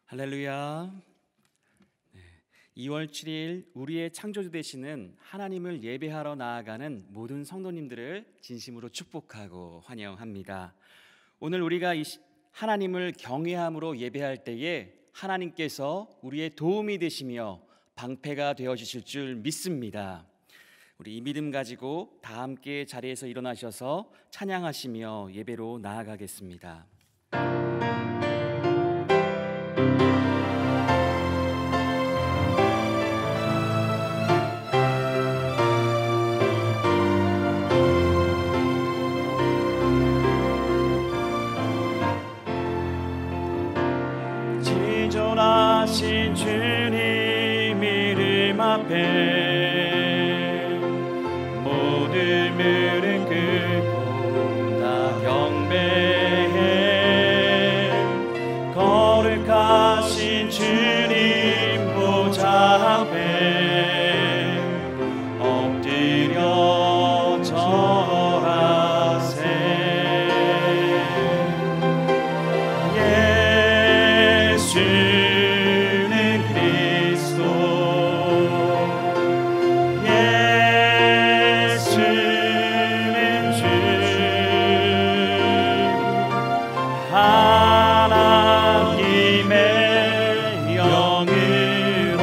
할렐루야. 2월 7일 우리의 창조주 되시는 하나님을 예배하러 나아가는 모든 성도님들을 진심으로 축복하고 환영합니다. 오늘 우리가 하나님을 경외함으로 예배할 때에 하나님께서 우리의 도움이 되시며 방패가 되어주실 줄 믿습니다. 우리 이 믿음 가지고 다 함께 자리에서 일어나셔서 찬양하시며 예배로 나아가겠습니다. 지존하신 주님 이름 앞에 모든 무릎 꿇고 다 경배해. 거룩하신 주님 보좌 앞에 엎드려 절하세. 예수는 그리스도, 예수는 주, 하나님의 영으로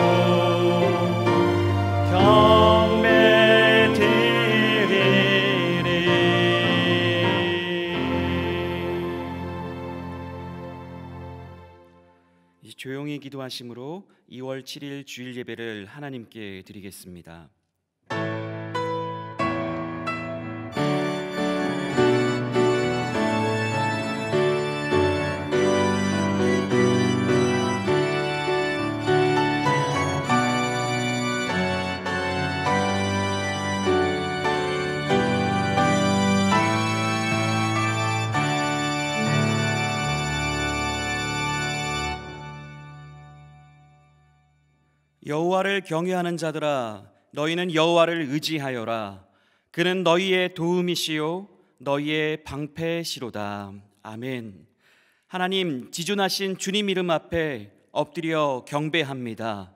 경배 드리리. 조용히 기도하심으로 2월 7일 주일 예배를 하나님께 드리겠습니다. 여호와를 경외하는 자들아, 너희는 여호와를 의지하여라. 그는 너희의 도움이시요 너희의 방패시로다. 아멘. 하나님, 지존하신 주님 이름 앞에 엎드려 경배합니다.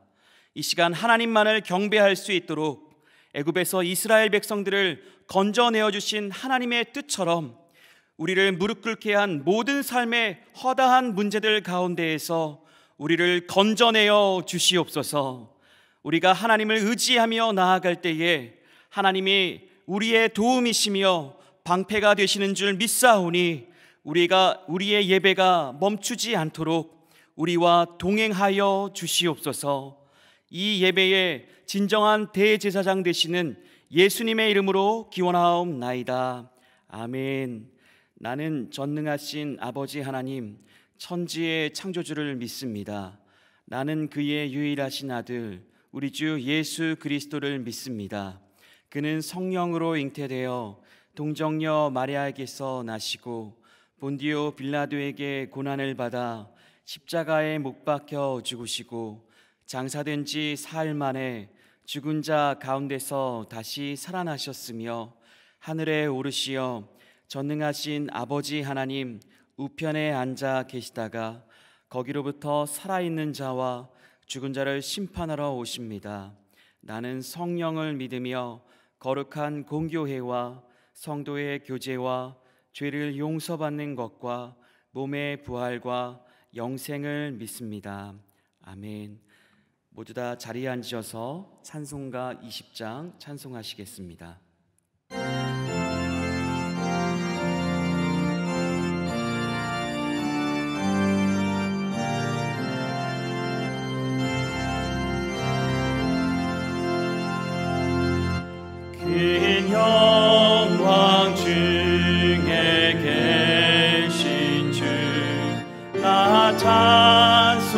이 시간 하나님만을 경배할 수 있도록 애굽에서 이스라엘 백성들을 건져내어 주신 하나님의 뜻처럼 우리를 무릎 꿇게 한 모든 삶의 허다한 문제들 가운데에서 우리를 건져내어 주시옵소서. 우리가 하나님을 의지하며 나아갈 때에 하나님이 우리의 도움이시며 방패가 되시는 줄 믿사오니 우리의 예배가 멈추지 않도록 우리와 동행하여 주시옵소서. 이 예배의 진정한 대제사장 되시는 예수님의 이름으로 기원하옵나이다. 아멘. 나는 전능하신 아버지 하나님, 천지의 창조주를 믿습니다. 나는 그의 유일하신 아들 우리 주 예수 그리스도를 믿습니다. 그는 성령으로 잉태되어 동정녀 마리아에게서 나시고 본디오 빌라도에게 고난을 받아 십자가에 못 박혀 죽으시고 장사된 지 사흘 만에 죽은 자 가운데서 다시 살아나셨으며 하늘에 오르시어 전능하신 아버지 하나님 우편에 앉아 계시다가 거기로부터 살아있는 자와 죽은 자를 심판하러 오십니다. 나는 성령을 믿으며 거룩한 공교회와 성도의 교제와 죄를 용서받는 것과 몸의 부활과 영생을 믿습니다. 아멘. 모두 다 자리에 앉으셔서 찬송가 20장 찬송하시겠습니다. 큰 영광 중에 계신 주 나 찬송합니다.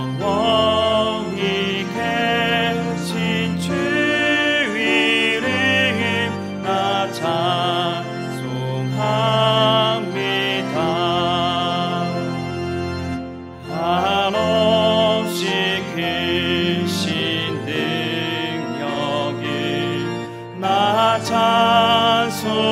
영원히 계신 주 이름 나 찬송합니다. 한없이 크신 능력을 나 찬송합니다.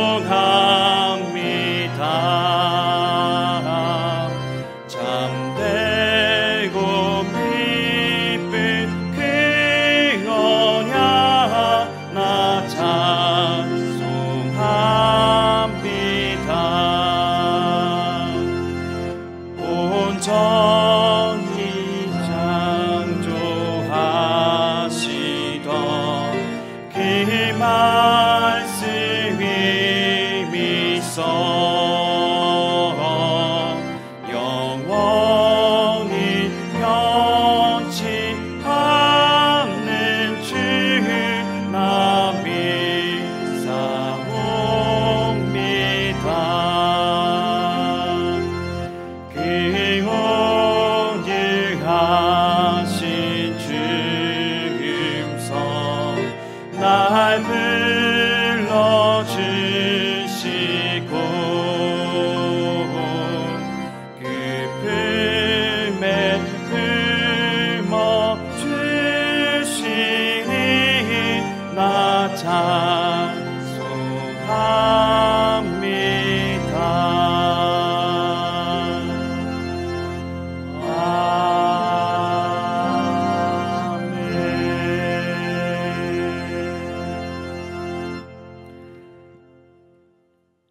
말씀이 미소 영원히 변치 않는 주 나 믿사옵니다. 그 온유하신 주 음성 날 불러주시고 그 품에 품어주시니 나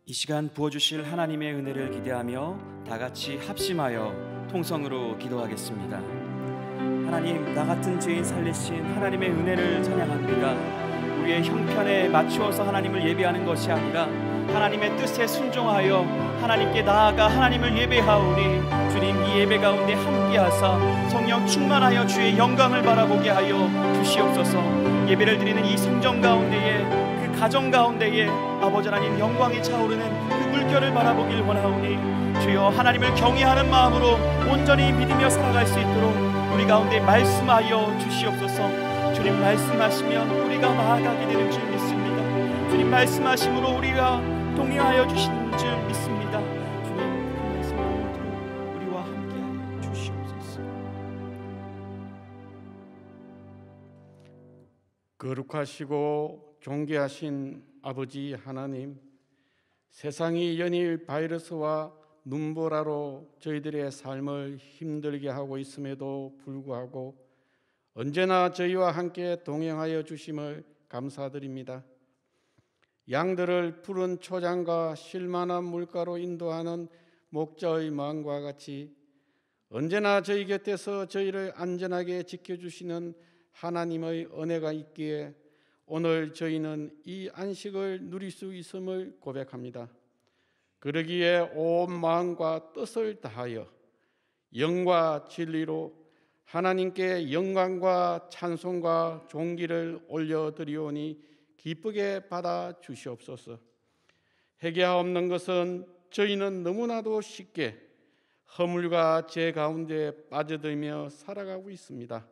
이 시간 부어주실 하나님의 은혜를 기대하며 다 같이 합심하여 통성으로 기도하겠습니다. 하나님, 나 같은 죄인 살리신 하나님의 은혜를 찬양합니다. 우리의 형편에 맞추어서 하나님을 예배하는 것이 아니라 하나님의 뜻에 순종하여 하나님께 나아가 하나님을 예배하오니 주님, 이 예배 가운데 함께하사 성령 충만하여 주의 영광을 바라보게 하여 주시옵소서. 예배를 드리는 이 성전 가운데에 그 가정 가운데에 아버지 하나님 영광이 차오르는 그 물결을 바라보길 원하오니 주여, 하나님을 경외하는 마음으로 온전히 믿으며 살아갈 수 있도록 우리 가운데 말씀하여 주시옵소서. 주님 말씀하시면 우리가 나아가게 되는 줄 믿습니다. 주님 말씀하심으로 우리가 동행하여 주시는 줄 믿습니다. 주님, 그 말씀으로 우리와 함께하여 주시옵소서. 거룩하시고 존귀하신 아버지 하나님, 세상이 연일 바이러스와 눈보라로 저희들의 삶을 힘들게 하고 있음에도 불구하고 언제나 저희와 함께 동행하여 주심을 감사드립니다. 양들을 푸른 초장과 실만한 물가로 인도하는 목자의 마음과 같이 언제나 저희 곁에서 저희를 안전하게 지켜주시는 하나님의 은혜가 있기에 오늘 저희는 이 안식을 누릴 수 있음을 고백합니다. 그러기에 온 마음과 뜻을 다하여 영과 진리로 하나님께 영광과 찬송과 존귀를 올려드리오니 기쁘게 받아 주시옵소서. 회개하옵는 것은 저희는 너무나도 쉽게 허물과 죄 가운데 빠져들며 살아가고 있습니다.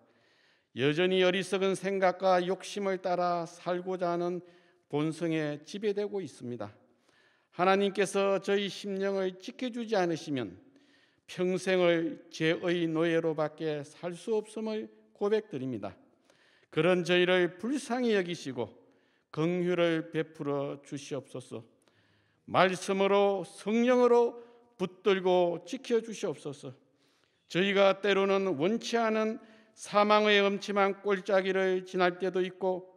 여전히 어리석은 생각과 욕심을 따라 살고자 하는 본성에 지배되고 있습니다. 하나님께서 저희 심령을 지켜주지 않으시면 평생을 죄의 노예로밖에 살 수 없음을 고백드립니다. 그런 저희를 불쌍히 여기시고 긍휼을 베풀어 주시옵소서. 말씀으로 성령으로 붙들고 지켜주시옵소서. 저희가 때로는 원치 않은 사망의 음침한 꼴짜기를 지날 때도 있고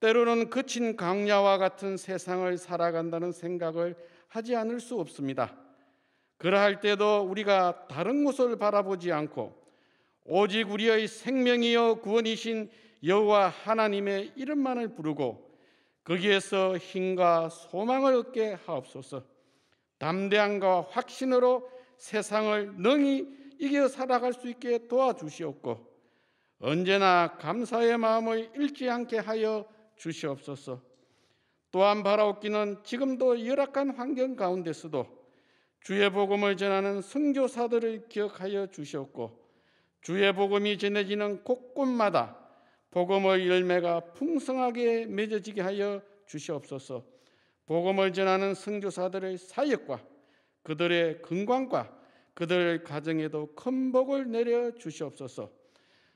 때로는 거친 광야와 같은 세상을 살아간다는 생각을 하지 않을 수 없습니다. 그러할 때도 우리가 다른 곳을 바라보지 않고 오직 우리의 생명이여 구원이신 여호와 하나님의 이름만을 부르고 거기에서 힘과 소망을 얻게 하옵소서. 담대함과 확신으로 세상을 능히 이겨 살아갈 수 있게 도와주시옵고 언제나 감사의 마음을 잃지 않게 하여 주시옵소서. 또한 바라옵기는 지금도 열악한 환경 가운데서도 주의 복음을 전하는 선교사들을 기억하여 주시옵고 주의 복음이 전해지는 곳곳마다 복음의 열매가 풍성하게 맺어지게 하여 주시옵소서. 복음을 전하는 선교사들의 사역과 그들의 건강과 그들 가정에도 큰 복을 내려 주시옵소서.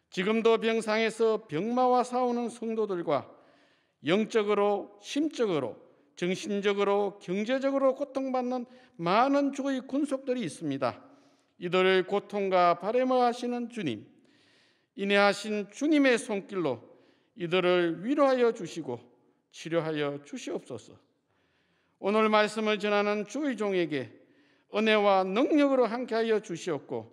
지금도 병상에서 병마와 싸우는 성도들과 영적으로, 심적으로, 정신적으로, 경제적으로 고통받는 많은 주의 군속들이 있습니다. 이들을 고통과 바램을 하시는 주님, 인내하신 주님의 손길로 이들을 위로하여 주시고 치료하여 주시옵소서. 오늘 말씀을 전하는 주의 종에게 은혜와 능력으로 함께하여 주시옵고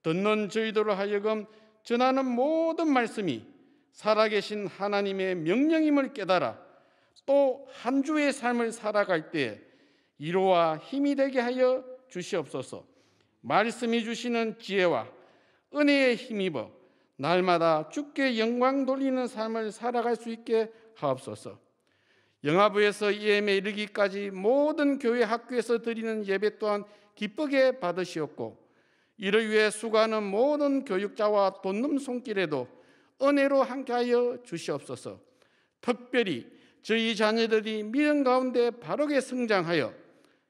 듣는 저희들로 하여금 전하는 모든 말씀이 살아계신 하나님의 명령임을 깨달아 또 한 주의 삶을 살아갈 때 위로와 힘이 되게 하여 주시옵소서. 말씀이 주시는 지혜와 은혜에 힘입어 날마다 주께 영광 돌리는 삶을 살아갈 수 있게 하옵소서. 영화부에서 EM에 이르기까지 모든 교회 학교에서 드리는 예배 또한 기쁘게 받으시옵고, 이를 위해 수고하는 모든 교육자와 돕는 손길에도 은혜로 함께하여 주시옵소서. 특별히 저희 자녀들이 믿음 가운데 바르게 성장하여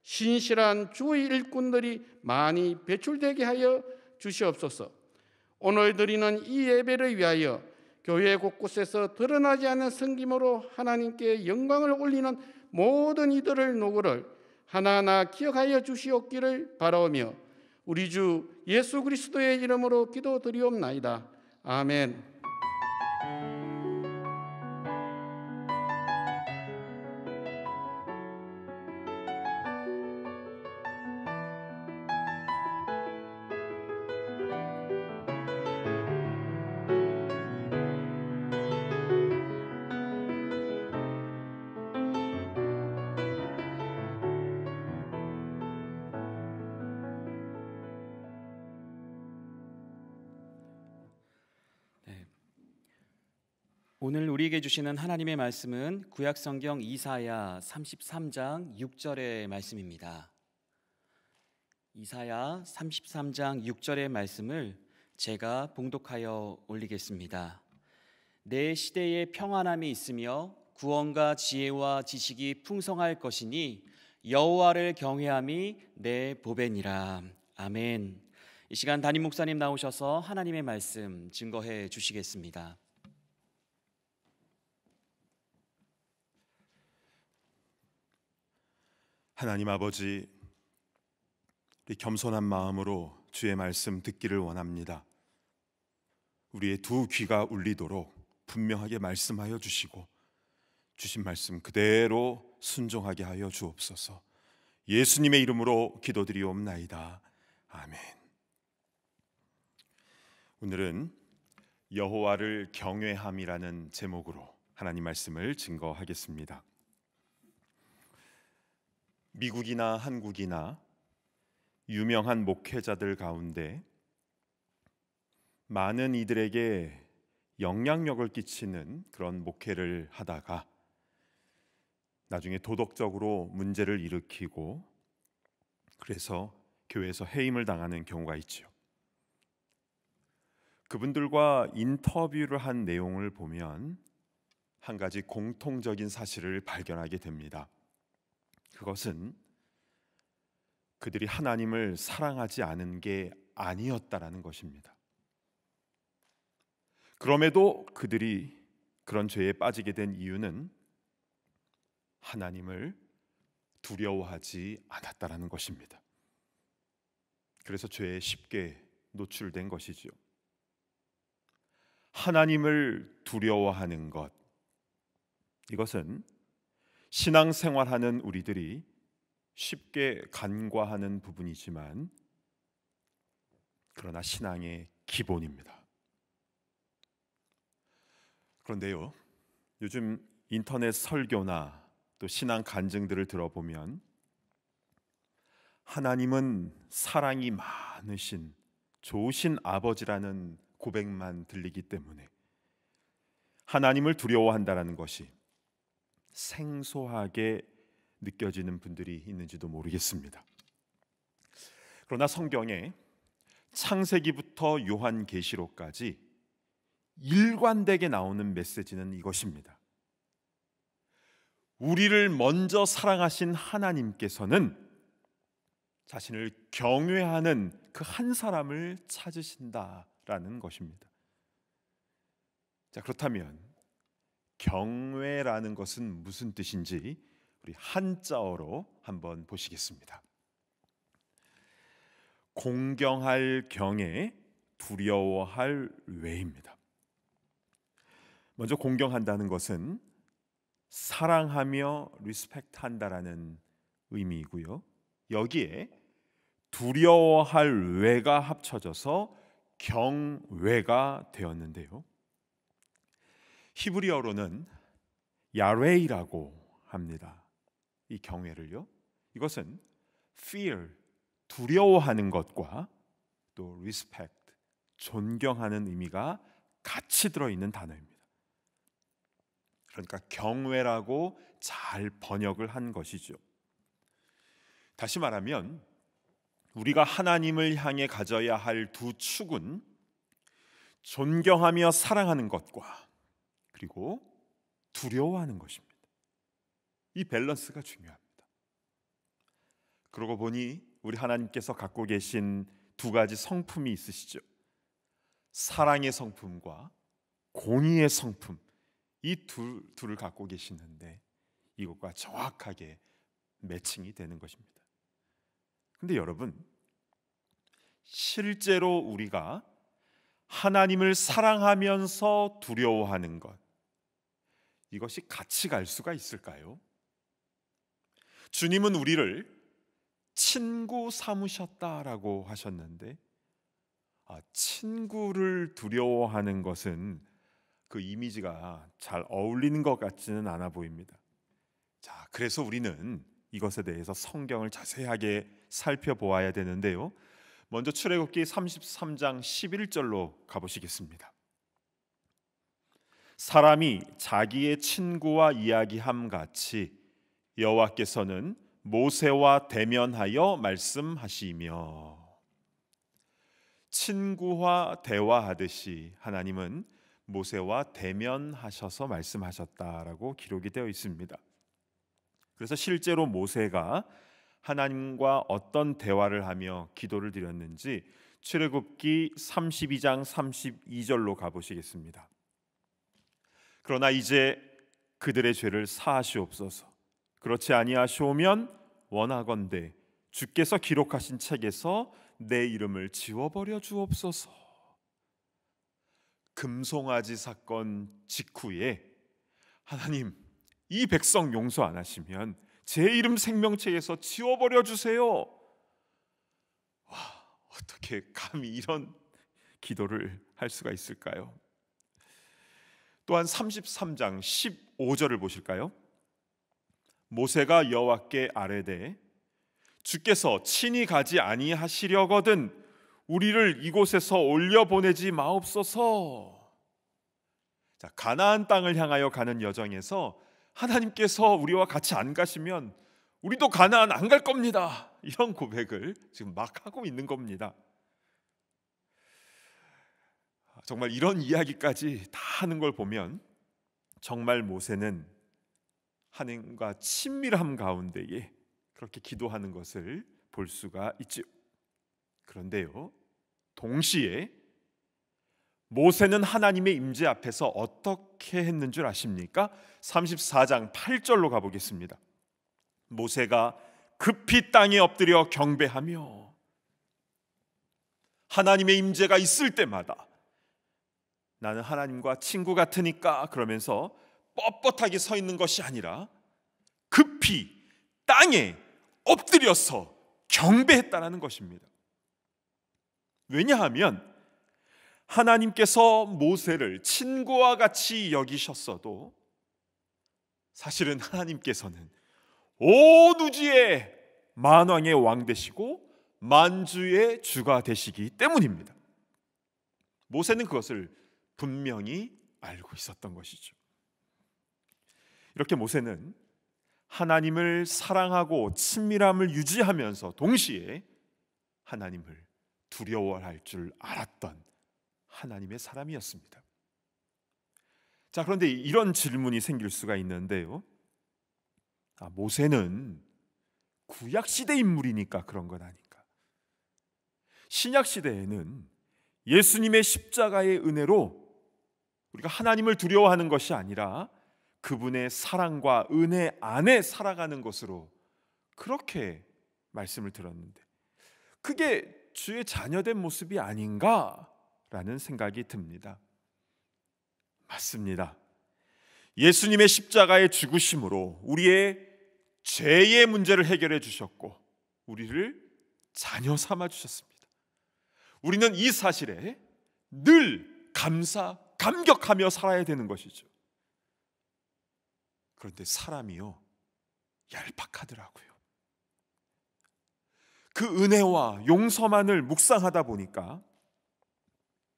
신실한 주의 일꾼들이 많이 배출되게 하여 주시옵소서. 오늘 드리는 이 예배를 위하여 교회 곳곳에서 드러나지 않은 섬김으로 하나님께 영광을 올리는 모든 이들을 노고를 하나하나 기억하여 주시옵기를 바라오며 우리 주 예수 그리스도의 이름으로 기도드리옵나이다. 아멘. 오늘 우리에게 주시는 하나님의 말씀은 구약성경 이사야 33장 6절의 말씀입니다. 이사야 33장 6절의 말씀을 제가 봉독하여 올리겠습니다. 내 시대에 평안함이 있으며 구원과 지혜와 지식이 풍성할 것이니 여호와를 경외함이 내 보배니라. 아멘. 이 시간 담임 목사님 나오셔서 하나님의 말씀 증거해 주시겠습니다. 하나님 아버지, 우리 겸손한 마음으로 주의 말씀 듣기를 원합니다. 우리의 두 귀가 울리도록 분명하게 말씀하여 주시고 주신 말씀 그대로 순종하게 하여 주옵소서. 예수님의 이름으로 기도드리옵나이다. 아멘. 오늘은 여호와를 경외함이라는 제목으로 하나님 말씀을 증거하겠습니다. 미국이나 한국이나 유명한 목회자들 가운데 많은 이들에게 영향력을 끼치는 그런 목회를 하다가 나중에 도덕적으로 문제를 일으키고 그래서 교회에서 해임을 당하는 경우가 있죠. 그분들과 인터뷰를 한 내용을 보면 한 가지 공통적인 사실을 발견하게 됩니다. 그것은 그들이 하나님을 사랑하지 않은 게 아니었다라는 것입니다. 그럼에도 그들이 그런 죄에 빠지게 된 이유는 하나님을 두려워하지 않았다라는 것입니다. 그래서 죄에 쉽게 노출된 것이죠. 하나님을 두려워하는 것, 이것은 신앙생활하는 우리들이 쉽게 간과하는 부분이지만 그러나 신앙의 기본입니다. 그런데요, 요즘 인터넷 설교나 또 신앙 간증들을 들어보면 하나님은 사랑이 많으신 좋으신 아버지라는 고백만 들리기 때문에 하나님을 두려워한다는 것이 생소하게 느껴지는 분들이 있는지도 모르겠습니다. 그러나 성경에 창세기부터 요한계시록까지 일관되게 나오는 메시지는 이것입니다. 우리를 먼저 사랑하신 하나님께서는 자신을 경외하는 그 한 사람을 찾으신다라는 것입니다. 자, 그렇다면 경외라는 것은 무슨 뜻인지 우리 한자어로 한번 보시겠습니다. 공경할 경에 두려워할 외입니다. 먼저 공경한다는 것은 사랑하며 리스펙트한다라는 의미이고요. 여기에 두려워할 외가 합쳐져서 경외가 되었는데요. 히브리어로는 야레이라고 합니다. 이 경외를요. 이것은 fear, 두려워하는 것과 또 respect, 존경하는 의미가 같이 들어있는 단어입니다. 그러니까 경외라고 잘 번역을 한 것이죠. 다시 말하면 우리가 하나님을 향해 가져야 할 두 축은 존경하며 사랑하는 것과 그리고 두려워하는 것입니다. 이 밸런스가 중요합니다. 그러고 보니 우리 하나님께서 갖고 계신 두 가지 성품이 있으시죠. 사랑의 성품과 공의의 성품, 이 둘을 갖고 계시는데 이것과 정확하게 매칭이 되는 것입니다. 근데 여러분, 실제로 우리가 하나님을 사랑하면서 두려워하는 것, 이것이 같이 갈 수가 있을까요? 주님은 우리를 친구 삼으셨다라고 하셨는데, 친구를 두려워하는 것은 그 이미지가 잘 어울리는 것 같지는 않아 보입니다. 자, 그래서 우리는 이것에 대해서 성경을 자세하게 살펴보아야 되는데요. 먼저 출애굽기 33장 11절로 가보시겠습니다. 사람이 자기의 친구와 이야기함 같이 여호와께서는 모세와 대면하여 말씀하시며, 친구와 대화하듯이 하나님은 모세와 대면하셔서 말씀하셨다라고 기록이 되어 있습니다. 그래서 실제로 모세가 하나님과 어떤 대화를 하며 기도를 드렸는지 출애굽기 32장 32절로 가보시겠습니다. 그러나 이제 그들의 죄를 사하시옵소서. 그렇지 아니하시오면 원하건대 주께서 기록하신 책에서 내 이름을 지워버려 주옵소서. 금송아지 사건 직후에 하나님, 이 백성 용서 안 하시면 제 이름 생명책에서 지워버려 주세요. 와, 어떻게 감히 이런 기도를 할 수가 있을까요? 또한 33장 15절을 보실까요? 모세가 여호와께 아뢰되 주께서 친히 가지 아니하시려거든 우리를 이곳에서 올려보내지 마옵소서. 자, 가나안 땅을 향하여 가는 여정에서 하나님께서 우리와 같이 안 가시면 우리도 가나안 안 갈 겁니다. 이런 고백을 지금 막 하고 있는 겁니다. 정말 이런 이야기까지 다 하는 걸 보면 정말 모세는 하나님과 친밀함 가운데에 그렇게 기도하는 것을 볼 수가 있죠. 그런데요, 동시에 모세는 하나님의 임재 앞에서 어떻게 했는 줄 아십니까? 34장 8절로 가보겠습니다. 모세가 급히 땅에 엎드려 경배하며, 하나님의 임재가 있을 때마다 나는 하나님과 친구 같으니까 그러면서 뻣뻣하게 서 있는 것이 아니라 급히 땅에 엎드려서 경배했다라는 것입니다. 왜냐하면 하나님께서 모세를 친구와 같이 여기셨어도 사실은 하나님께서는 온 우주의 만왕의 왕 되시고 만주의 주가 되시기 때문입니다. 모세는 그것을 분명히 알고 있었던 것이죠. 이렇게 모세는 하나님을 사랑하고 친밀함을 유지하면서 동시에 하나님을 두려워할 줄 알았던 하나님의 사람이었습니다. 자, 그런데 이런 질문이 생길 수가 있는데요. 모세는 구약시대 인물이니까 그런 건 아닌가? 신약시대에는 예수님의 십자가의 은혜로 우리가 하나님을 두려워하는 것이 아니라 그분의 사랑과 은혜 안에 살아가는 것으로 그렇게 말씀을 들었는데, 그게 주의 자녀된 모습이 아닌가라는 생각이 듭니다. 맞습니다. 예수님의 십자가의 죽으심으로 우리의 죄의 문제를 해결해 주셨고 우리를 자녀 삼아 주셨습니다. 우리는 이 사실에 늘 감사하며 살아야 되는 것이죠. 그런데 사람이요 얄팍하더라고요. 그 은혜와 용서만을 묵상하다 보니까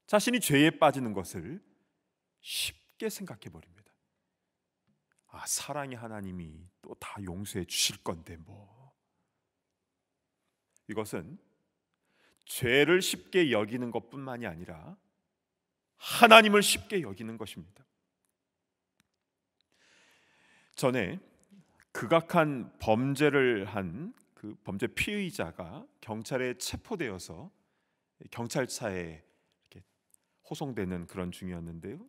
자신이 죄에 빠지는 것을 쉽게 생각해 버립니다. 사랑의 하나님이 또 다 용서해 주실 건데 뭐. 이것은 죄를 쉽게 여기는 것뿐만이 아니라 하나님을 쉽게 여기는 것입니다. 전에 극악한 범죄를 한 그 범죄 피의자가 경찰에 체포되어서 경찰차에 이렇게 호송되는 그런 중이었는데요.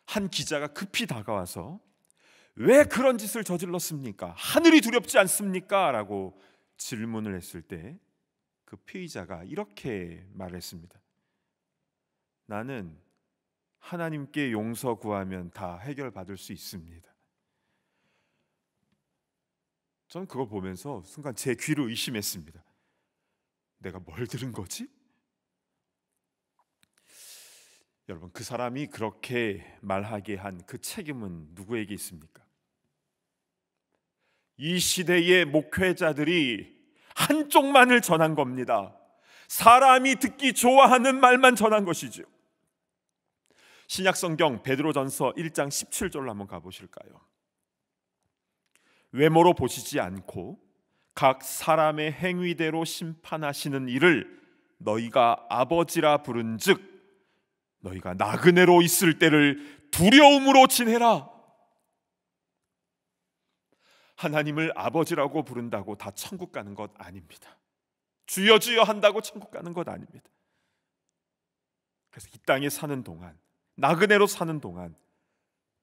한 기자가 급히 다가와서 왜 그런 짓을 저질렀습니까? 하늘이 두렵지 않습니까? 라고 질문을 했을 때 그 피의자가 이렇게 말했습니다. 나는 하나님께 용서 구하면 다 해결받을 수 있습니다. 저는 그거 보면서 순간 제 귀를 의심했습니다. 내가 뭘 들은 거지? 여러분, 그 사람이 그렇게 말하게 한 그 책임은 누구에게 있습니까? 이 시대의 목회자들이 한쪽만을 전한 겁니다. 사람이 듣기 좋아하는 말만 전한 것이죠. 신약성경 베드로전서 1장 17절로 한번 가보실까요? 외모로 보시지 않고 각 사람의 행위대로 심판하시는 이를 너희가 아버지라 부른즉 너희가 나그네로 있을 때를 두려움으로 지내라. 하나님을 아버지라고 부른다고 다 천국 가는 것 아닙니다. 주여 주여 한다고 천국 가는 것 아닙니다. 그래서 이 땅에 사는 동안, 나그네로 사는 동안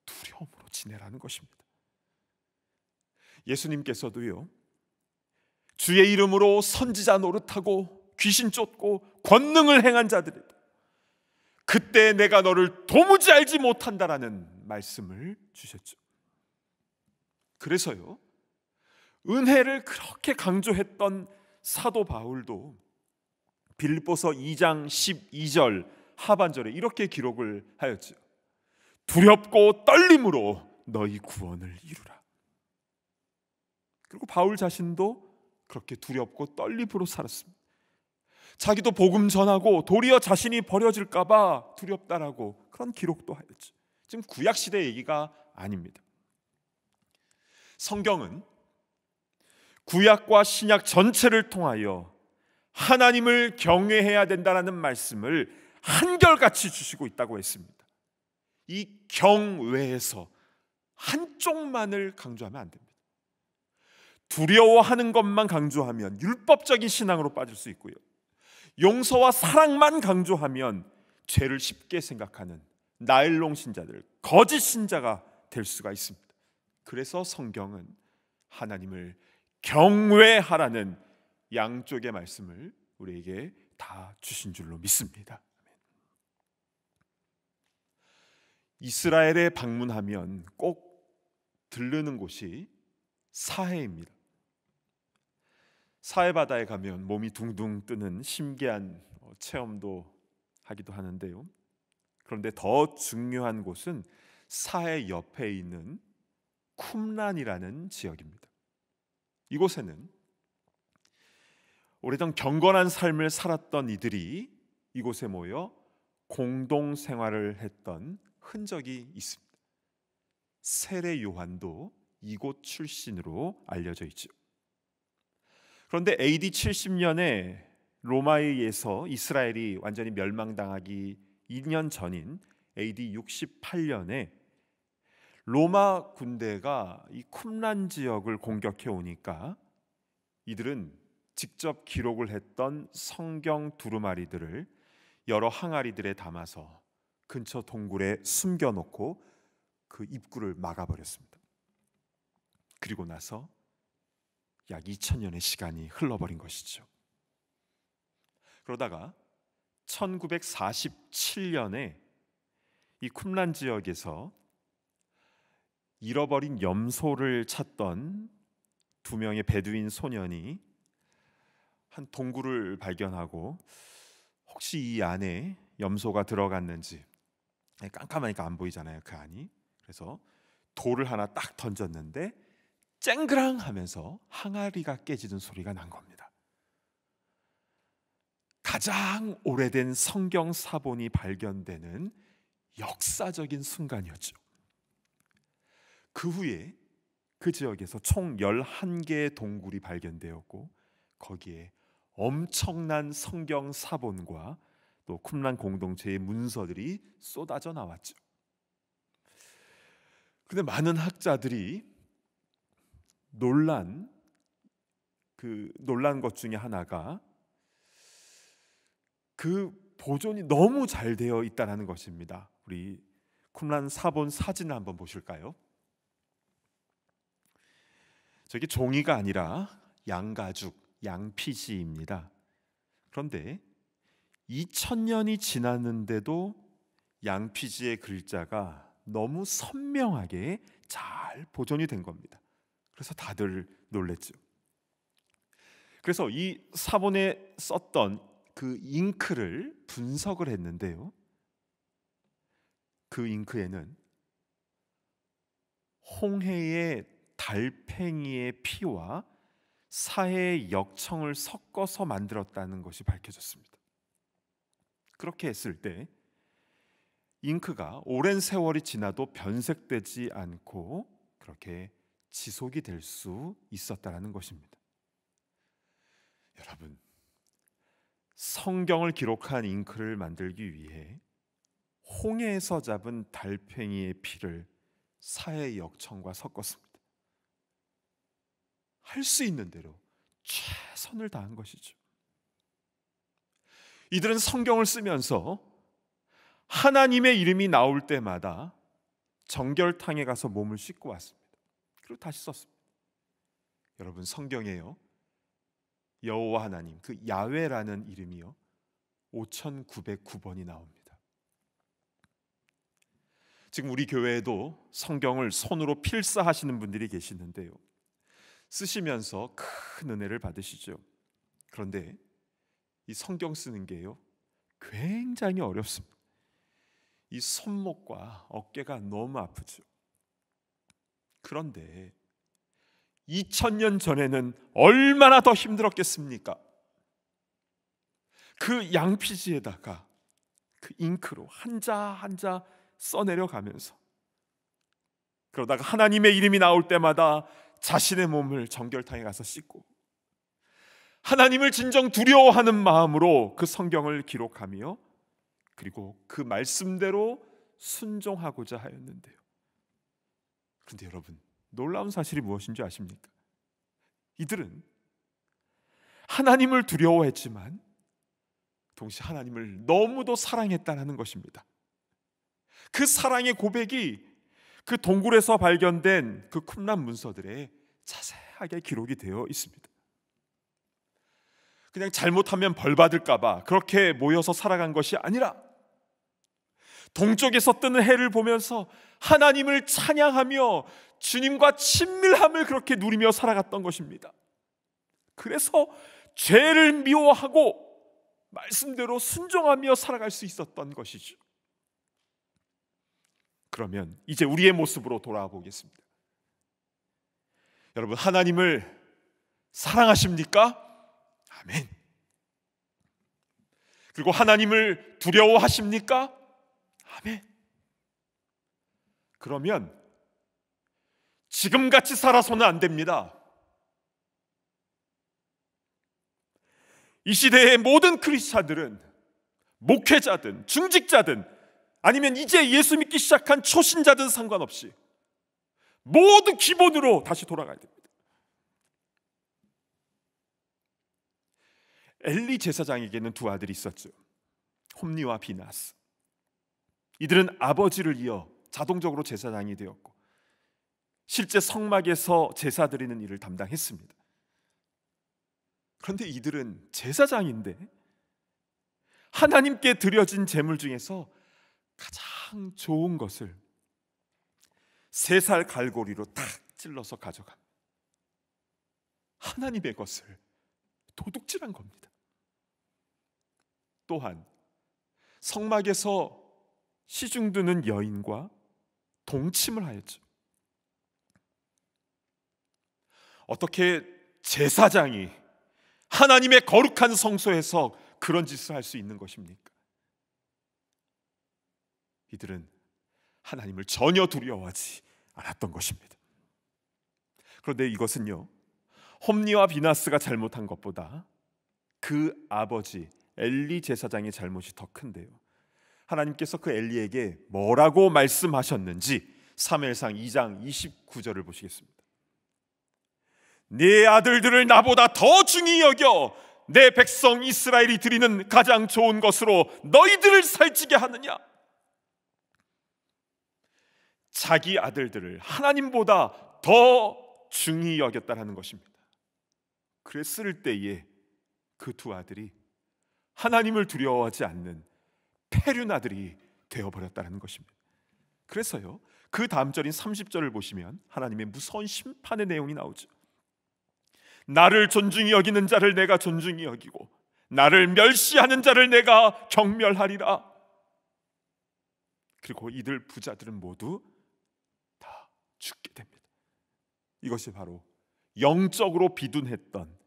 두려움으로 지내라는 것입니다. 예수님께서도요, 주의 이름으로 선지자 노릇하고 귀신 쫓고 권능을 행한 자들이다, 그때 내가 너를 도무지 알지 못한다라는 말씀을 주셨죠. 그래서요, 은혜를 그렇게 강조했던 사도 바울도 빌립보서 2장 12절 하반절에 이렇게 기록을 하였죠. 두렵고 떨림으로 너희 구원을 이루라. 그리고 바울 자신도 그렇게 두렵고 떨림으로 살았습니다. 자기도 복음 전하고 도리어 자신이 버려질까 봐 두렵다라고 그런 기록도 하였죠. 지금 구약 시대 얘기가 아닙니다. 성경은 구약과 신약 전체를 통하여 하나님을 경외해야 된다는 말씀을 한결같이 주시고 있다고 했습니다. 이 경외에서 한쪽만을 강조하면 안 됩니다. 두려워하는 것만 강조하면 율법적인 신앙으로 빠질 수 있고요, 용서와 사랑만 강조하면 죄를 쉽게 생각하는 나일론 신자들, 거짓 신자가 될 수가 있습니다. 그래서 성경은 하나님을 경외하라는 양쪽의 말씀을 우리에게 다 주신 줄로 믿습니다. 이스라엘에 방문하면 꼭 들르는 곳이 사해입니다. 사해 바다에 가면 몸이 둥둥 뜨는 신기한 체험도 하기도 하는데요. 그런데 더 중요한 곳은 사해 옆에 있는 쿰란이라는 지역입니다. 이곳에는 오래전 경건한 삶을 살았던 이들이 이곳에 모여 공동 생활을 했던 흔적이 있습니다. 세례 요한도 이곳 출신으로 알려져 있죠. 그런데 AD 70년에 로마에 의해서 이스라엘이 완전히 멸망당하기 2년 전인 AD 68년에 로마 군대가 이 쿰란 지역을 공격해 오니까 이들은 직접 기록을 했던 성경 두루마리들을 여러 항아리들에 담아서 근처 동굴에 숨겨놓고 그 입구를 막아버렸습니다. 그리고 나서 약 2000년의 시간이 흘러버린 것이죠. 그러다가 1947년에 이 쿰란 지역에서 잃어버린 염소를 찾던 두 명의 베두인 소년이 한 동굴을 발견하고 혹시 이 안에 염소가 들어갔는지, 깜깜하니까 안 보이잖아요, 그 안이. 그래서 돌을 하나 딱 던졌는데 쨍그랑 하면서 항아리가 깨지는 소리가 난 겁니다. 가장 오래된 성경 사본이 발견되는 역사적인 순간이었죠. 그 후에 그 지역에서 총 11개의 동굴이 발견되었고 거기에 엄청난 성경 사본과 또 쿰란 공동체의 문서들이 쏟아져 나왔죠. 근데 많은 학자들이 놀란 것 중에 하나가 그 보존이 너무 잘 되어 있다는 것입니다. 우리 쿰란 사본 사진을 한번 보실까요? 저게 종이가 아니라 양가죽, 양피지입니다. 그런데 2000년이 지났는데도 양피지의 글자가 너무 선명하게 잘 보존이 된 겁니다. 그래서 다들 놀랬죠. 그래서 이 사본에 썼던 그 잉크를 분석을 했는데요. 그 잉크에는 홍해의 달팽이의 피와 사해의 역청을 섞어서 만들었다는 것이 밝혀졌습니다. 그렇게 했을 때 잉크가 오랜 세월이 지나도 변색되지 않고 그렇게 지속이 될 수 있었다는 것입니다. 여러분, 성경을 기록한 잉크를 만들기 위해 홍해에서 잡은 달팽이의 피를 사해 역청과 섞었습니다. 할 수 있는 대로 최선을 다한 것이죠. 이들은 성경을 쓰면서 하나님의 이름이 나올 때마다 정결탕에 가서 몸을 씻고 왔습니다. 그리고 다시 썼습니다. 여러분, 성경에요, 여호와 하나님, 그 야훼라는 이름이요 5909번이 나옵니다. 지금 우리 교회에도 성경을 손으로 필사하시는 분들이 계시는데요, 쓰시면서 큰 은혜를 받으시죠. 그런데 이 성경 쓰는 게요 굉장히 어렵습니다. 이 손목과 어깨가 너무 아프죠. 그런데 2000년 전에는 얼마나 더 힘들었겠습니까? 그 양피지에다가 그 잉크로 한자 한자 써내려가면서, 그러다가 하나님의 이름이 나올 때마다 자신의 몸을 정결탕에 가서 씻고 하나님을 진정 두려워하는 마음으로 그 성경을 기록하며 그리고 그 말씀대로 순종하고자 하였는데요. 그런데 여러분, 놀라운 사실이 무엇인지 아십니까? 이들은 하나님을 두려워했지만 동시에 하나님을 너무도 사랑했다는 것입니다. 그 사랑의 고백이 그 동굴에서 발견된 그 쿰란 문서들에 자세하게 기록이 되어 있습니다. 그냥 잘못하면 벌 받을까 봐 그렇게 모여서 살아간 것이 아니라 동쪽에서 뜨는 해를 보면서 하나님을 찬양하며 주님과 친밀함을 그렇게 누리며 살아갔던 것입니다. 그래서 죄를 미워하고 말씀대로 순종하며 살아갈 수 있었던 것이죠. 그러면 이제 우리의 모습으로 돌아와 보겠습니다. 여러분, 하나님을 사랑하십니까? 아멘. 그리고 하나님을 두려워하십니까? 아멘. 그러면 지금같이 살아서는 안 됩니다. 이 시대의 모든 크리스찬들은, 목회자든 중직자든 아니면 이제 예수 믿기 시작한 초신자든 상관없이 모두 기본으로 다시 돌아가야 됩니다. 엘리 제사장에게는 두 아들이 있었죠. 홈니와 비나스. 이들은 아버지를 이어 자동적으로 제사장이 되었고 실제 성막에서 제사 드리는 일을 담당했습니다. 그런데 이들은 제사장인데 하나님께 드려진 제물 중에서 가장 좋은 것을 3살 갈고리로 탁 찔러서 가져갑니다. 하나님의 것을 도둑질한 겁니다. 또한 성막에서 시중 드는 여인과 동침을 하였죠. 어떻게 제사장이 하나님의 거룩한 성소에서 그런 짓을 할 수 있는 것입니까? 이들은 하나님을 전혀 두려워하지 않았던 것입니다. 그런데 이것은요, 홈리와 비나스가 잘못한 것보다 그 아버지 엘리 제사장의 잘못이 더 큰데요. 하나님께서 그 엘리에게 뭐라고 말씀하셨는지 사무엘상 2장 29절을 보시겠습니다. 네 아들들을 나보다 더 중히 여겨 내 백성 이스라엘이 드리는 가장 좋은 것으로 너희들을 살찌게 하느냐? 자기 아들들을 하나님보다 더 중히 여겼다라는 것입니다. 그랬을 때에 그 두 아들이 하나님을 두려워하지 않는 패륜 아들이 되어버렸다는 것입니다. 그래서요, 그 다음 절인 30절을 보시면 하나님의 무서운 심판의 내용이 나오죠. 나를 존중히 여기는 자를 내가 존중히 여기고 나를 멸시하는 자를 내가 경멸하리라. 그리고 이들 부자들은 모두 다 죽게 됩니다. 이것이 바로 영적으로 비둔했던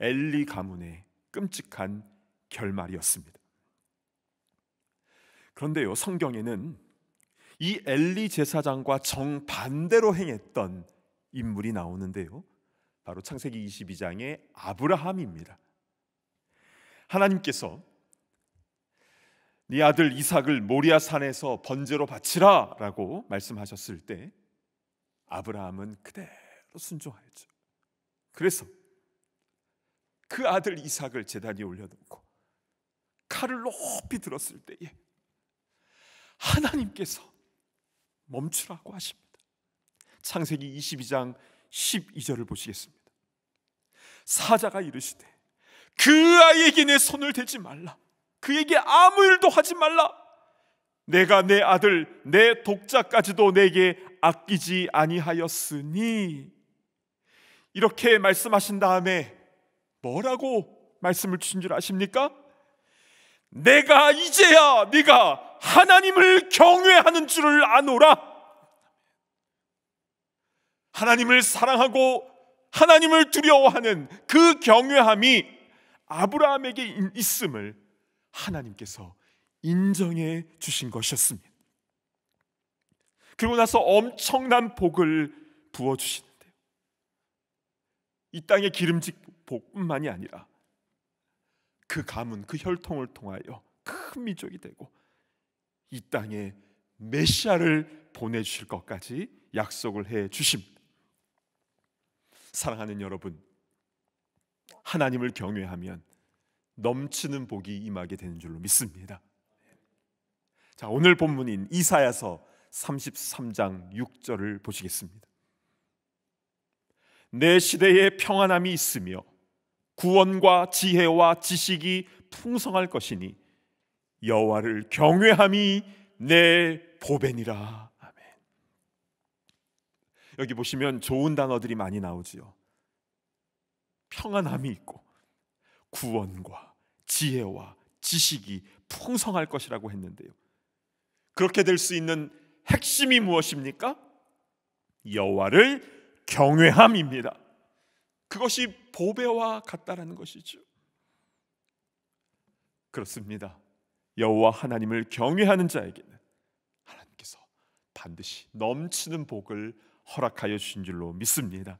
엘리 가문의 끔찍한 결말이었습니다. 그런데요, 성경에는 이 엘리 제사장과 정반대로 행했던 인물이 나오는데요, 바로 창세기 22장의 아브라함입니다. 하나님께서 네 아들 이삭을 모리아 산에서 번제로 바치라 라고 말씀하셨을 때 아브라함은 그대로 순종하였죠. 그래서 그 아들 이삭을 제단 위에 올려놓고 칼을 높이 들었을 때에 하나님께서 멈추라고 하십니다. 창세기 22장 12절을 보시겠습니다. 사자가 이르시되 그 아이에게 내 손을 대지 말라. 그에게 아무 일도 하지 말라. 내가 내 아들 내 독자까지도 내게 아끼지 아니하였으니. 이렇게 말씀하신 다음에 뭐라고 말씀을 주신 줄 아십니까? 내가 이제야 네가 하나님을 경외하는 줄을 아노라. 하나님을 사랑하고 하나님을 두려워하는 그 경외함이 아브라함에게 있음을 하나님께서 인정해 주신 것이었습니다. 그리고 나서 엄청난 복을 부어주시는데요, 이 땅의 기름진 복뿐만이 아니라 그 가문, 그 혈통을 통하여 큰 민족이 되고 이 땅에 메시아를 보내주실 것까지 약속을 해 주십니다. 사랑하는 여러분, 하나님을 경외하면 넘치는 복이 임하게 되는 줄로 믿습니다. 자, 오늘 본문인 이사야서 33장 6절을 보시겠습니다. 내 시대에 평안함이 있으며 구원과 지혜와 지식이 풍성할 것이니 여호와를 경외함이 내 보배니라. 아멘. 여기 보시면 좋은 단어들이 많이 나오지요. 평안함이 있고 구원과 지혜와 지식이 풍성할 것이라고 했는데요, 그렇게 될 수 있는 핵심이 무엇입니까? 여호와를 경외함입니다. 그것이 보배와 같다라는 것이죠. 그렇습니다. 여호와 하나님을 경외하는 자에게는 하나님께서 반드시 넘치는 복을 허락하여 주신 줄로 믿습니다.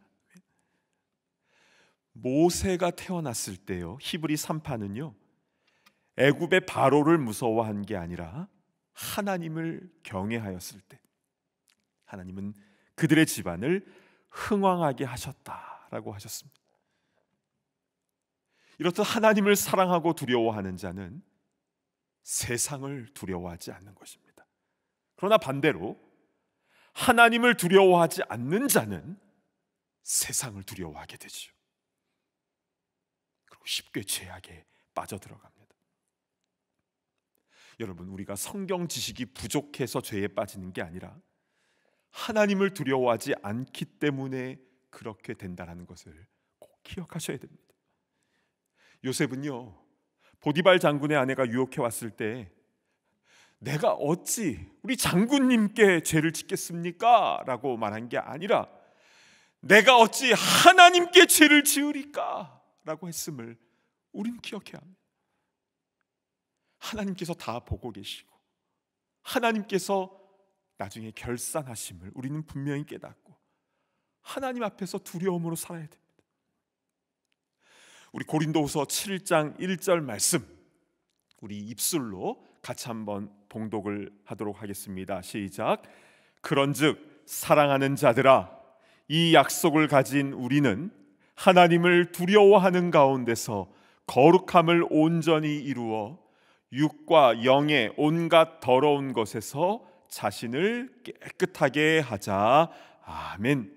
모세가 태어났을 때요, 히브리 3파는요 애굽의 바로를 무서워한 게 아니라 하나님을 경외하였을 때 하나님은 그들의 집안을 흥왕하게 하셨다라고 하셨습니다. 이렇듯 하나님을 사랑하고 두려워하는 자는 세상을 두려워하지 않는 것입니다. 그러나 반대로 하나님을 두려워하지 않는 자는 세상을 두려워하게 되죠. 그리고 쉽게 죄악에 빠져들어갑니다. 여러분, 우리가 성경 지식이 부족해서 죄에 빠지는 게 아니라 하나님을 두려워하지 않기 때문에 그렇게 된다는 것을 꼭 기억하셔야 됩니다. 요셉은요, 보디발 장군의 아내가 유혹해 왔을 때 내가 어찌 우리 장군님께 죄를 짓겠습니까? 라고 말한 게 아니라 내가 어찌 하나님께 죄를 지으리까? 라고 했음을 우리는 기억해야 합니다. 하나님께서 다 보고 계시고 하나님께서 나중에 결산하심을 우리는 분명히 깨닫고 하나님 앞에서 두려움으로 살아야 됩니다. 우리 고린도후서 7장 1절 말씀 우리 입술로 같이 한번 봉독을 하도록 하겠습니다. 시작. 그런즉 사랑하는 자들아, 이 약속을 가진 우리는 하나님을 두려워하는 가운데서 거룩함을 온전히 이루어 육과 영의 온갖 더러운 것에서 자신을 깨끗하게 하자. 아멘.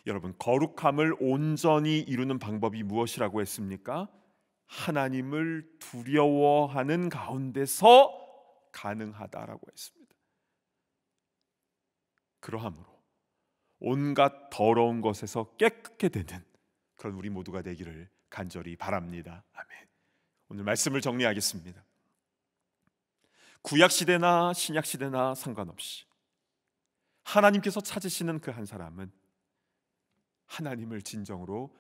여러분, 거룩함을 온전히 이루는 방법이 무엇이라고 했습니까? 하나님을 두려워하는 가운데서 가능하다라고 했습니다. 그러함으로 온갖 더러운 것에서 깨끗게 되는 그런 우리 모두가 되기를 간절히 바랍니다. 아멘. 오늘 말씀을 정리하겠습니다. 구약시대나 신약시대나 상관없이 하나님께서 찾으시는 그 한 사람은 하나님을 진정으로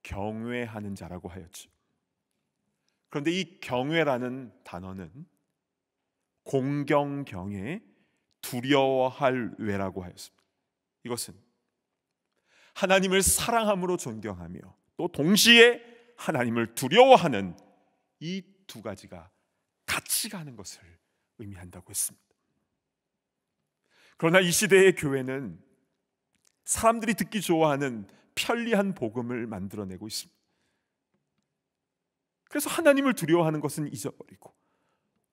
경외하는 자라고 하였죠. 그런데 이 경외라는 단어는 공경경에 두려워할 외라고 하였습니다. 이것은 하나님을 사랑함으로 존경하며 또 동시에 하나님을 두려워하는 이 두 가지가 같이 가는 것을 의미한다고 했습니다. 그러나 이 시대의 교회는 사람들이 듣기 좋아하는 편리한 복음을 만들어내고 있습니다. 그래서 하나님을 두려워하는 것은 잊어버리고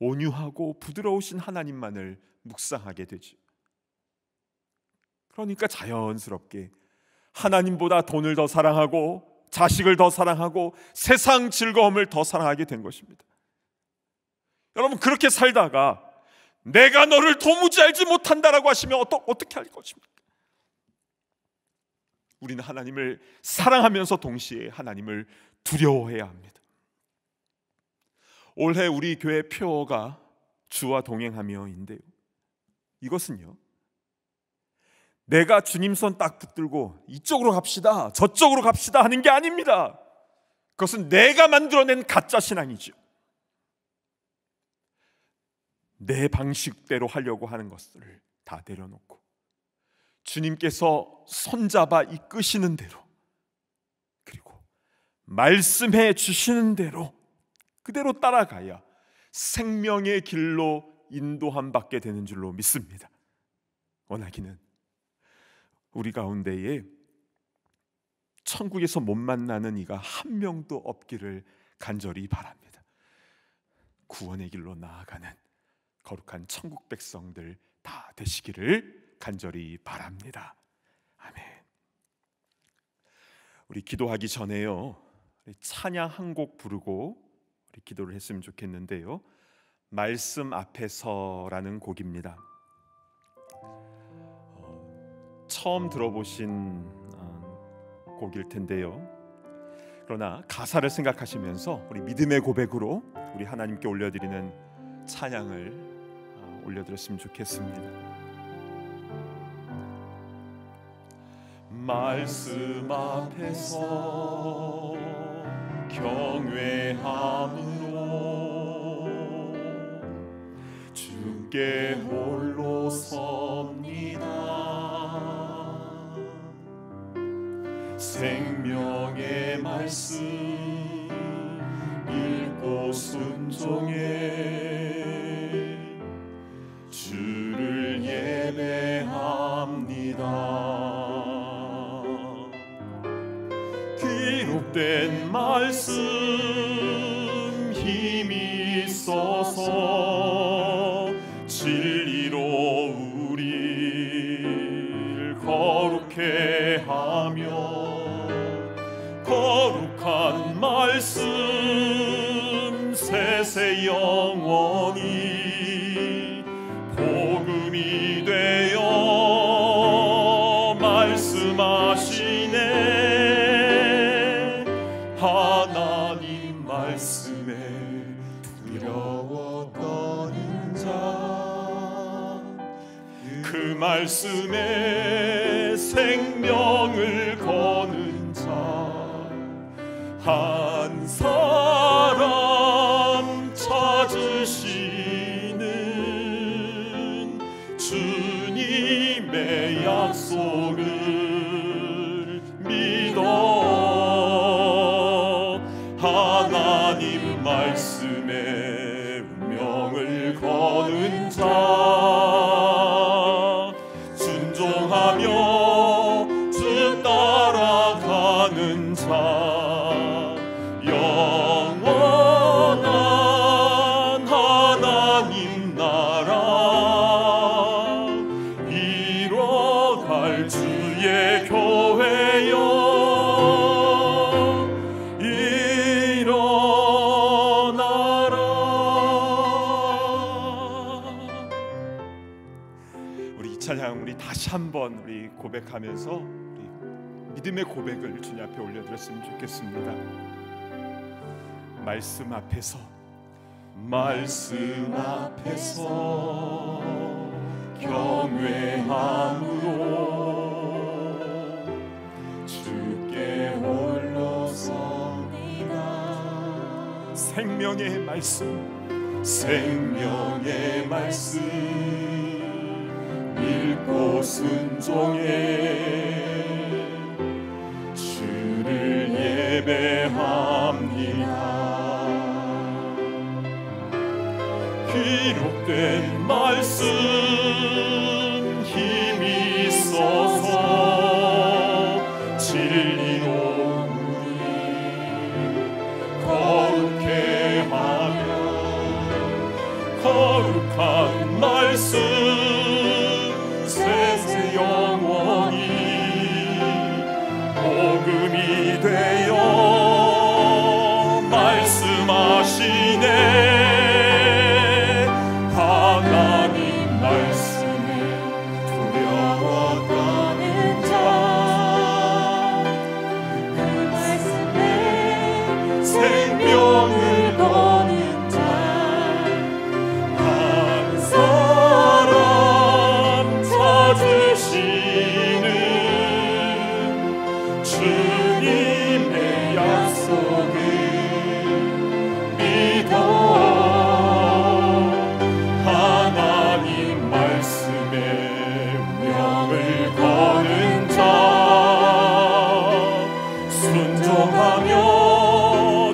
온유하고 부드러우신 하나님만을 묵상하게 되죠. 그러니까 자연스럽게 하나님보다 돈을 더 사랑하고 자식을 더 사랑하고 세상 즐거움을 더 사랑하게 된 것입니다. 여러분, 그렇게 살다가 내가 너를 도무지 알지 못한다라고 하시면 어떻게 할 것입니까? 우리는 하나님을 사랑하면서 동시에 하나님을 두려워해야 합니다. 올해 우리 교회 표어가 주와 동행하며인데요, 이것은요, 내가 주님 손 딱 붙들고 이쪽으로 갑시다 저쪽으로 갑시다 하는 게 아닙니다. 그것은 내가 만들어낸 가짜 신앙이죠. 내 방식대로 하려고 하는 것들을 다 내려놓고 주님께서 손잡아 이끄시는 대로, 그리고 말씀해 주시는 대로 그대로 따라가야 생명의 길로 인도함 받게 되는 줄로 믿습니다. 원하기는 우리 가운데에 천국에서 못 만나는 이가 한 명도 없기를 간절히 바랍니다. 구원의 길로 나아가는 거룩한 천국 백성들 다 되시기를 간절히 바랍니다. 아멘. 우리 기도하기 전에요, 우리 찬양 한 곡 부르고 우리 기도를 했으면 좋겠는데요, 말씀 앞에서라는 곡입니다. 처음 들어보신 곡일 텐데요, 그러나 가사를 생각하시면서 우리 믿음의 고백으로 우리 하나님께 올려드리는 찬양을 올려드렸으면 좋겠습니다. 말씀 앞에서 경외함으로 주께 홀로 섭니다. 생명의 말씀 읽고 순종해 주를 예배합니다. 기록된 말씀 힘이 있어서 진리로 우리를 거룩해 하며 거룩한 말씀 세세 영원히 복음이 되어 말씀하시네. 하나님 말씀에 두려워 떠는 자 그 말씀에 생 생명을 거는 자 한 사람 찾으시는 주님의 약속을 믿어 하나님 말씀에 운명을 거는 자 순종하며 주 따라가는 자 영원한 하나님 나라 이뤄갈 주의 교회여 일어나라. 우리 이 찬양 우리 다시 한번 우리 고백하면서 우리 믿음의 고백을 주님 앞에 올려드렸으면 좋겠습니다. 말씀 앞에서 경외함으로 주께 홀로 섭니다. 생명의 말씀 읽고 순종해 주를 예배합니다. 기록된 말씀 힘이 있어서 진리로 우리 거룩해 하며 거룩한 말씀 세세 영원히 복음이 되어 말씀하시네. 하나님 말씀에 두려워하는 자 그 말씀에 생명을 거는 자 한 사람 찾으시는 주님의 약속을 믿어 하나님 말씀에 운명을 거는 자 순종하며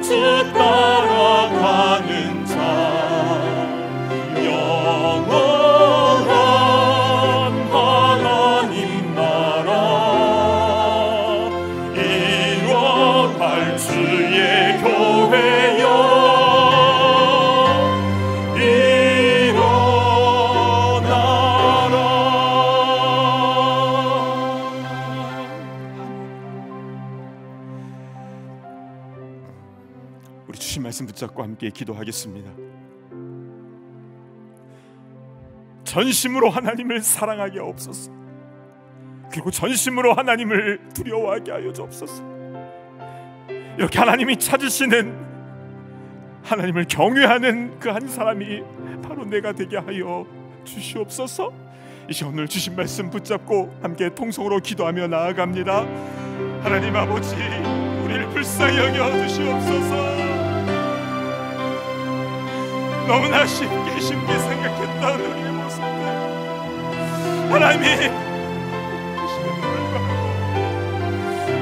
주 따라가는 자 영원한 하나님 나라 이뤄갈 주의 교회여 우리 주신 말씀 붙잡고 함께 기도하겠습니다. 전심으로 하나님을 사랑하게 하옵소서. 그리고 전심으로 하나님을 두려워하게 하여 주옵소서. 이렇게 하나님이 찾으시는 하나님을 경외하는 그 한 사람이 바로 내가 되게 하여 주시옵소서. 이제 오늘 주신 말씀 붙잡고 함께 통성으로 기도하며 나아갑니다. 하나님 아버지, 우리를 불쌍히 여겨 주시옵소서. 너무나 쉽게 생각했던 우리의 모습들 하나님이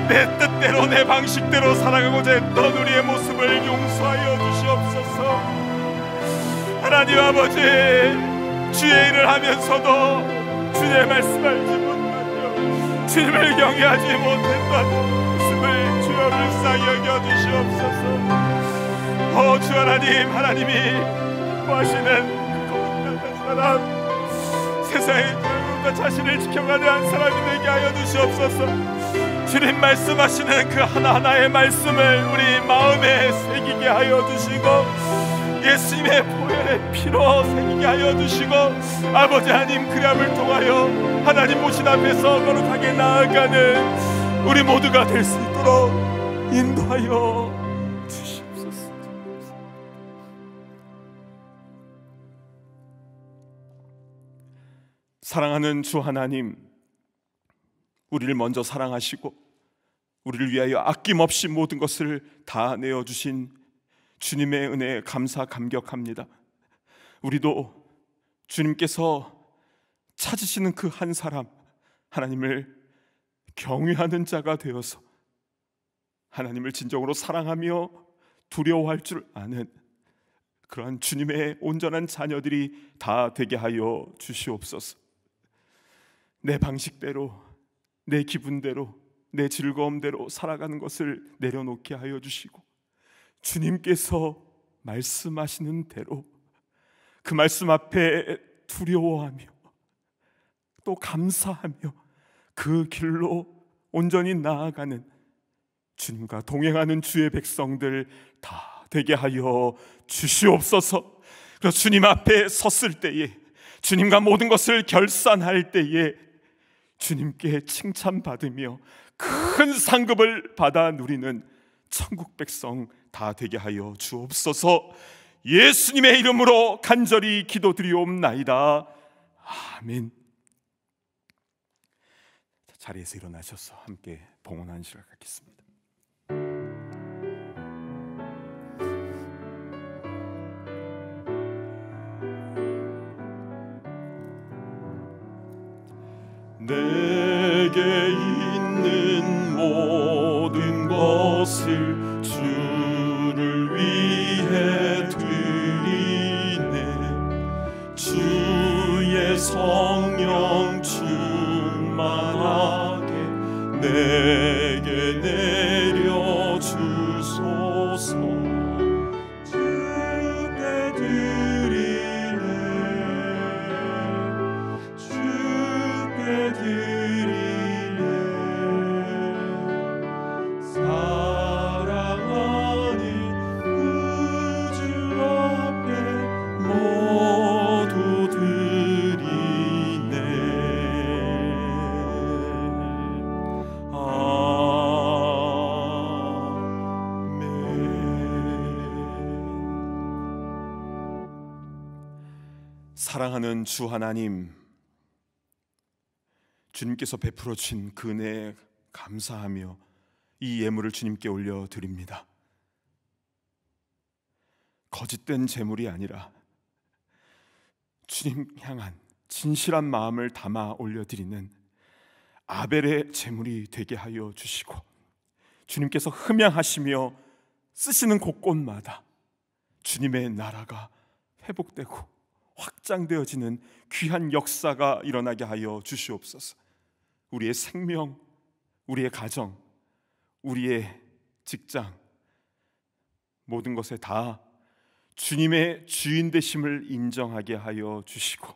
내 뜻대로 내 방식대로 살아가고자 했던 우리의 모습을 용서하여 주시옵소서. 하나님 아버지, 주의 일을 하면서도 주의 말씀 알지 못하며 주님을 경외하지 못했던 모습을 주여 불쌍히 여겨 주시옵소서. 주 하나님, 하나님이 기뻐하시는 거룩한 사람, 세상의 결국과 자신을 지켜가는 한 사람이 되게 하여 주시옵소서. 주님 말씀하시는 그 하나하나의 말씀을 우리 마음에 새기게 하여 주시고 예수님의 보혈의 피로 새기게 하여 주시고 아버지 하나님 그 암을 통하여 하나님 모신 앞에서 거룩하게 나아가는 우리 모두가 될 수 있도록 인도하여 주시옵소서. 사랑하는 주 하나님, 우리를 먼저 사랑하시고 우리를 위하여 아낌없이 모든 것을 다 내어주신 주님의 은혜에 감사 감격합니다. 우리도 주님께서 찾으시는 그 한 사람, 하나님을 경외하는 자가 되어서 하나님을 진정으로 사랑하며 두려워할 줄 아는 그러한 주님의 온전한 자녀들이 다 되게 하여 주시옵소서. 내 방식대로, 내 기분대로, 내 즐거움대로 살아가는 것을 내려놓게 하여 주시고 주님께서 말씀하시는 대로 그 말씀 앞에 두려워하며 또 감사하며 그 길로 온전히 나아가는 주님과 동행하는 주의 백성들 다 되게 하여 주시옵소서. 그래서 주님 앞에 섰을 때에, 주님과 모든 것을 결산할 때에 주님께 칭찬받으며 큰 상급을 받아 누리는 천국 백성 다 되게 하여 주옵소서. 예수님의 이름으로 간절히 기도드리옵나이다. 아멘. 자리에서 일어나셔서 함께 봉헌하는 시간 갖겠습니다. 내게 있는 모든 것을 주를 위해 드리네. 주의 성령 충만하게 내게 내려 주소서. 주께 드리네. 주께 드리네. 사랑하는 우주 앞에 모두 드리네. 사랑하는 주 하나님, 주님께서 베풀어 주신 그 은혜에 감사하며 이 예물을 주님께 올려드립니다. 거짓된 제물이 아니라 주님 향한 진실한 마음을 담아 올려드리는 아벨의 제물이 되게 하여 주시고, 주님께서 흠양하시며 쓰시는 곳곳마다 주님의 나라가 회복되고 확장되어지는 귀한 역사가 일어나게 하여 주시옵소서. 우리의 생명, 우리의 가정, 우리의 직장, 모든 것에 다 주님의 주인 되심을 인정하게 하여 주시고,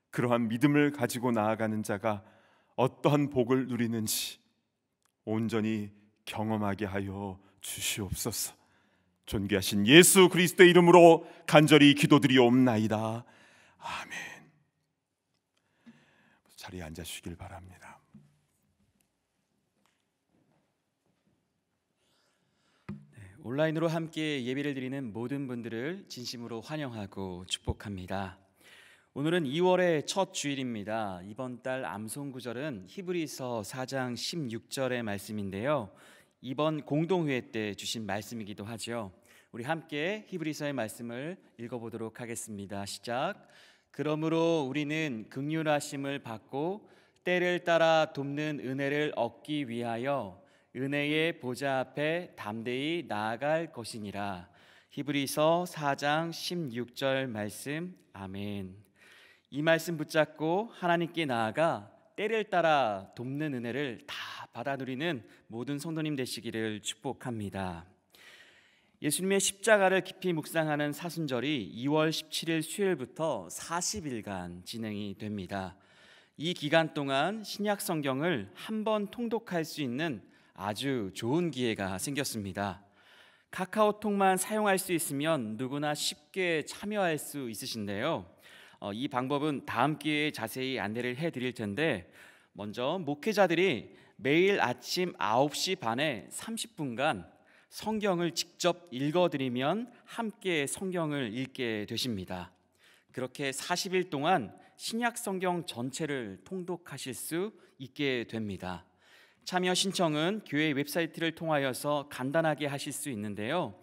그러한 믿음을 가지고 나아가는 자가 어떠한 복을 누리는지 온전히 경험하게 하여 주시옵소서. 존귀하신 예수 그리스도의 이름으로 간절히 기도드리옵나이다. 아멘. 자리에 앉아주시길 바랍니다. 온라인으로 함께 예배를 드리는 모든 분들을 진심으로 환영하고 축복합니다. 오늘은 2월의 첫 주일입니다. 이번 달 암송 구절은 히브리서 4장 16절의 말씀인데요. 이번 공동회의 때 주신 말씀이기도 하죠. 우리 함께 히브리서의 말씀을 읽어보도록 하겠습니다. 시작. 그러므로 우리는 긍휼하심을 받고 때를 따라 돕는 은혜를 얻기 위하여 은혜의 보좌 앞에 담대히 나아갈 것이니라. 히브리서 4장 16절 말씀. 아멘. 이 말씀 붙잡고 하나님께 나아가 때를 따라 돕는 은혜를 다 받아 누리는 모든 성도님 되시기를 축복합니다. 예수님의 십자가를 깊이 묵상하는 사순절이 2월 17일 수요일부터 40일간 진행이 됩니다. 이 기간 동안 신약 성경을 한 번 통독할 수 있는 아주 좋은 기회가 생겼습니다. 카카오톡만 사용할 수 있으면 누구나 쉽게 참여할 수 있으신데요. 이 방법은 다음 기회에 자세히 안내를 해드릴 텐데, 먼저 목회자들이 매일 아침 9시 반에 30분간 성경을 직접 읽어드리면 함께 성경을 읽게 되십니다. 그렇게 40일 동안 신약 성경 전체를 통독하실 수 있게 됩니다. 참여 신청은 교회 웹사이트를 통하여서 간단하게 하실 수 있는데요.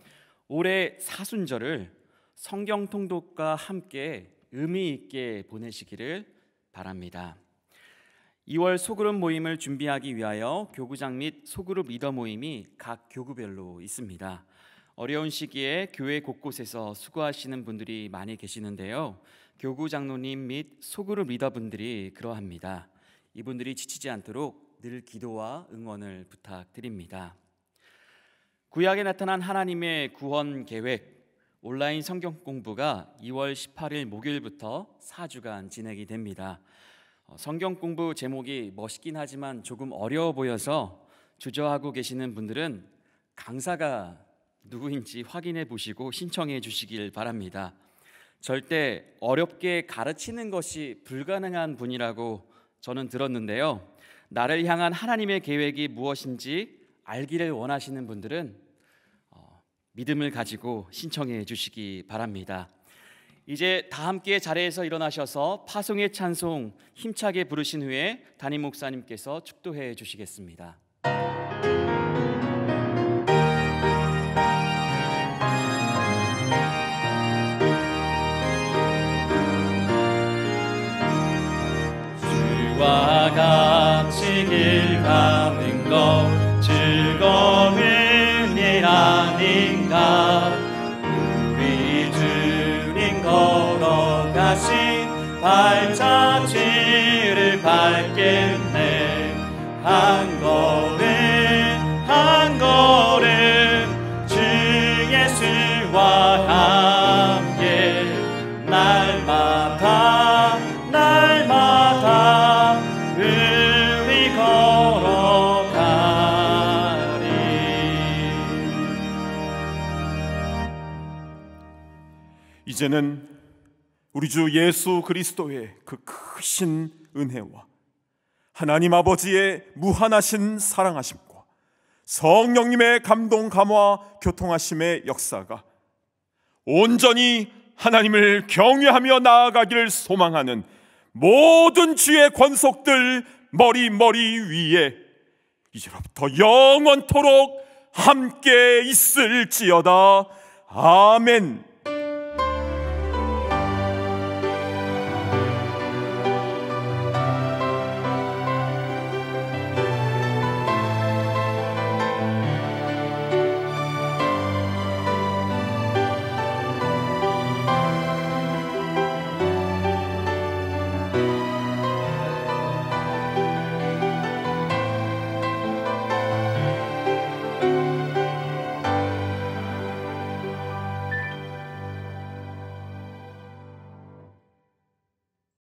올해 사순절을 성경 통독과 함께 의미 있게 보내시기를 바랍니다. 2월 소그룹 모임을 준비하기 위하여 교구장 및 소그룹 리더 모임이 각 교구별로 있습니다. 어려운 시기에 교회 곳곳에서 수고하시는 분들이 많이 계시는데요. 교구 장로님 및 소그룹 리더분들이 그러합니다. 이분들이 지치지 않도록 늘 기도와 응원을 부탁드립니다. 구약에 나타난 하나님의 구원 계획, 온라인 성경 공부가 2월 18일 목요일부터 4주간 진행이 됩니다. 성경 공부 제목이 멋있긴 하지만 조금 어려워 보여서 주저하고 계시는 분들은 강사가 누구인지 확인해 보시고 신청해 주시길 바랍니다. 절대 어렵게 가르치는 것이 불가능한 분이라고 저는 들었는데요. 나를 향한 하나님의 계획이 무엇인지 알기를 원하시는 분들은 믿음을 가지고 신청해 주시기 바랍니다. 이제 다 함께 자리에서 일어나셔서 파송의 찬송 힘차게 부르신 후에 담임 목사님께서 축도해 주시겠습니다. 주와 같이 길 가는 것 즐거운 일 아닌가. 우리 주님 걸어가신 발자취를 밟겠네. 한 걸음 한 걸음 주 예수와 함께 날마다 날마다 우리 걸어가리. 이제는 우리 주 예수 그리스도의 그 크신 은혜와 하나님 아버지의 무한하신 사랑하심과 성령님의 감동 감화 교통하심의 역사가 온전히 하나님을 경외하며 나아가기를 소망하는 모든 주의 권속들 머리 위에 이제로부터 영원토록 함께 있을지어다. 아멘.